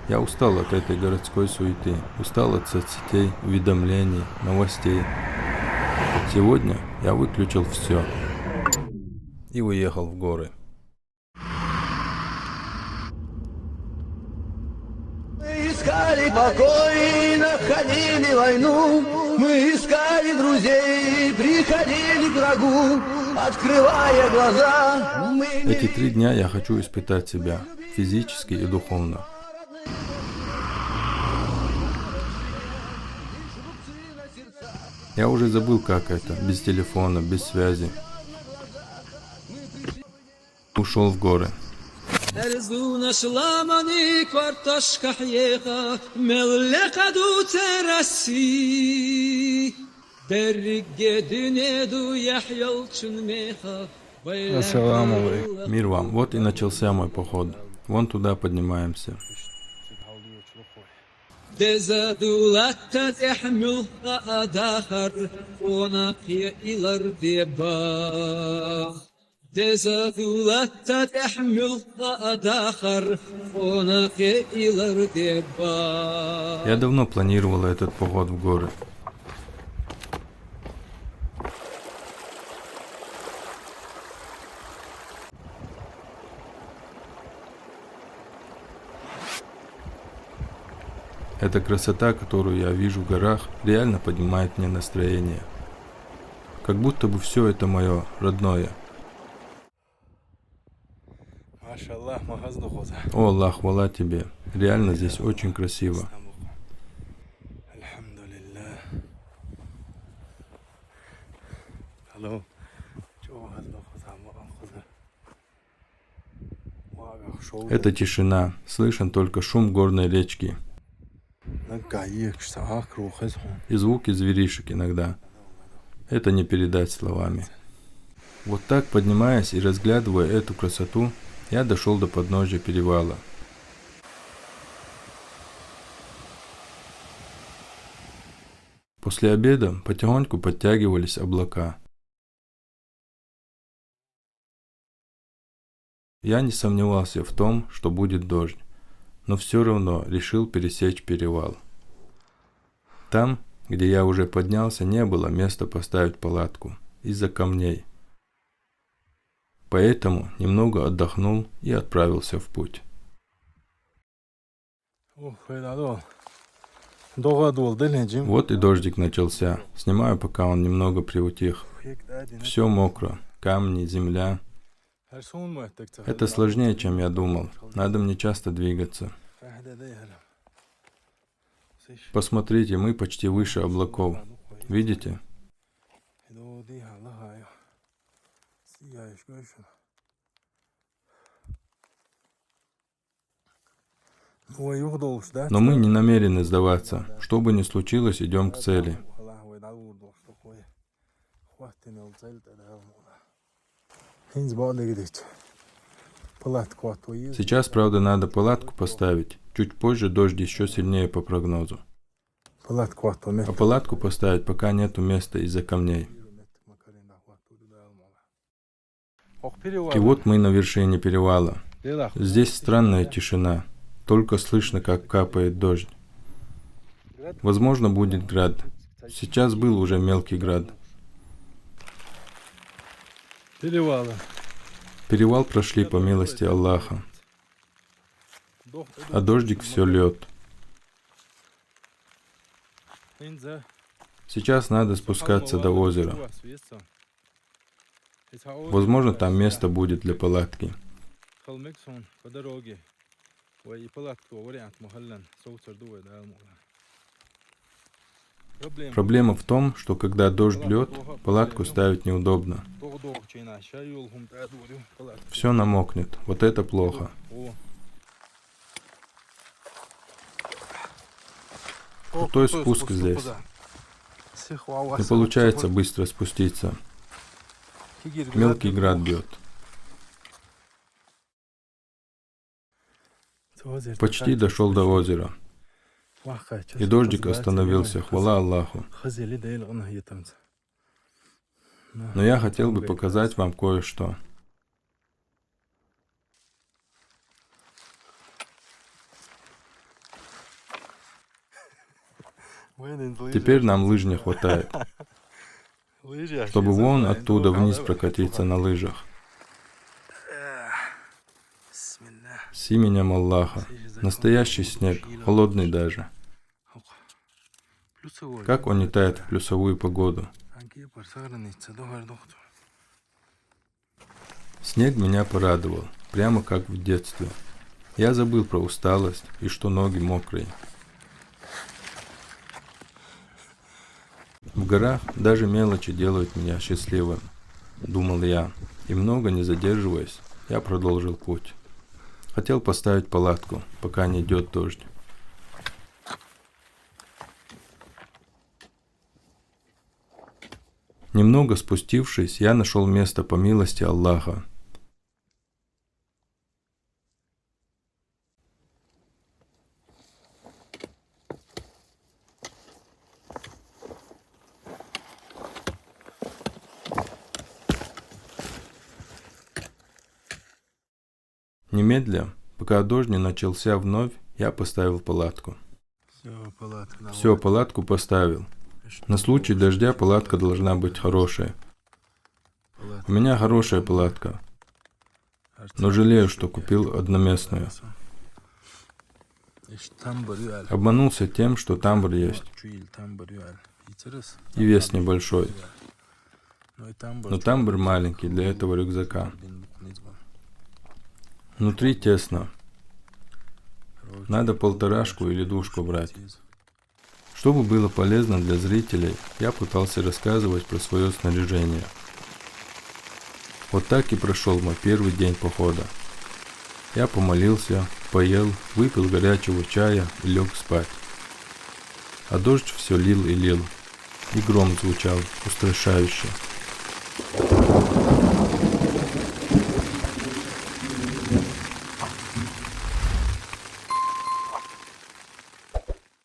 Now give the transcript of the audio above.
Я устал от этой городской суеты, устал от соцсетей, уведомлений, новостей. Сегодня я выключил все и уехал в горы. Мы искали покой, находили войну. Мы искали друзей, приходили к врагу. Открывая глаза, мы не Эти 3 дня я хочу испытать себя физически и духовно. Я уже забыл, как это, без телефона, без связи. Ушел в горы. ارزون شلامانی کارتاش کحیقا ملقدو ترسی درگ دنيدو يحيل чунмеха Ассаламу алейкум. Мир вам. Вот и начался мой поход. Вон туда поднимаемся. دزدولت تحمل أداخر ونقي إلى الدباغ دزدولت تحمل أداخر ونقي إلى الدباغ. Я давно планировала этот поход в горы. Эта красота, которую я вижу в горах, реально поднимает мне настроение. Как будто бы все это мое родное. О Аллах, хвала тебе. Реально здесь очень красиво. Это тишина, слышен только шум горной речки и звуки зверишек иногда. Это не передать словами. Вот так, поднимаясь и разглядывая эту красоту, я дошел до подножия перевала. После обеда потихоньку подтягивались облака. Я не сомневался в том, что будет дождь, но все равно решил пересечь перевал. Там, где я уже поднялся, не было места поставить палатку из-за камней. Поэтому немного отдохнул и отправился в путь. Вот и дождик начался. Снимаю, пока он немного приутих. Все мокро. Камни, земля. Это сложнее, чем я думал. Надо мне часто двигаться. Посмотрите, мы почти выше облаков. Видите? Но мы не намерены сдаваться. Что бы ни случилось, идем к цели. Сейчас, правда, надо палатку поставить. Чуть позже дождь еще сильнее по прогнозу. А палатку поставить пока нету места из-за камней. И вот мы на вершине перевала. Здесь странная тишина. Только слышно, как капает дождь. Возможно, будет град. Сейчас был уже мелкий град. Перевал прошли по милости Аллаха. А дождик все лед. Сейчас надо спускаться до озера. Возможно, там место будет для палатки. Проблема в том, что когда дождь льет, палатку ставить неудобно. Все намокнет. Вот это плохо. Крутой спуск здесь. Не получается быстро спуститься. Мелкий град бьет. Почти дошел до озера. И дождик остановился, хвала Аллаху. Но я хотел бы показать вам кое-что. Теперь нам лыж не хватает, чтобы вон оттуда вниз прокатиться на лыжах. С именем Аллаха. Настоящий снег, холодный даже. Как он не тает в плюсовую погоду. Снег меня порадовал, прямо как в детстве. Я забыл про усталость и что ноги мокрые. В горах даже мелочи делают меня счастливым, думал я, и много не задерживаясь, я продолжил путь. Хотел поставить палатку, пока не идет дождь. Немного спустившись, я нашел место по милости Аллаха. Немедля, пока дождь не начался вновь, я поставил палатку. Все, палатку поставил. На случай дождя палатка должна быть хорошая. У меня хорошая палатка, но жалею, что купил одноместную. Обманулся тем, что тамбур есть, и вес небольшой. Но тамбур маленький для этого рюкзака. Внутри тесно. Надо полторашку или двушку брать. Чтобы было полезно для зрителей, я пытался рассказывать про свое снаряжение. Вот так и прошел мой первый день похода. Я помолился, поел, выпил горячего чая и лег спать. А дождь все лил и лил, и гром звучал устрашающе.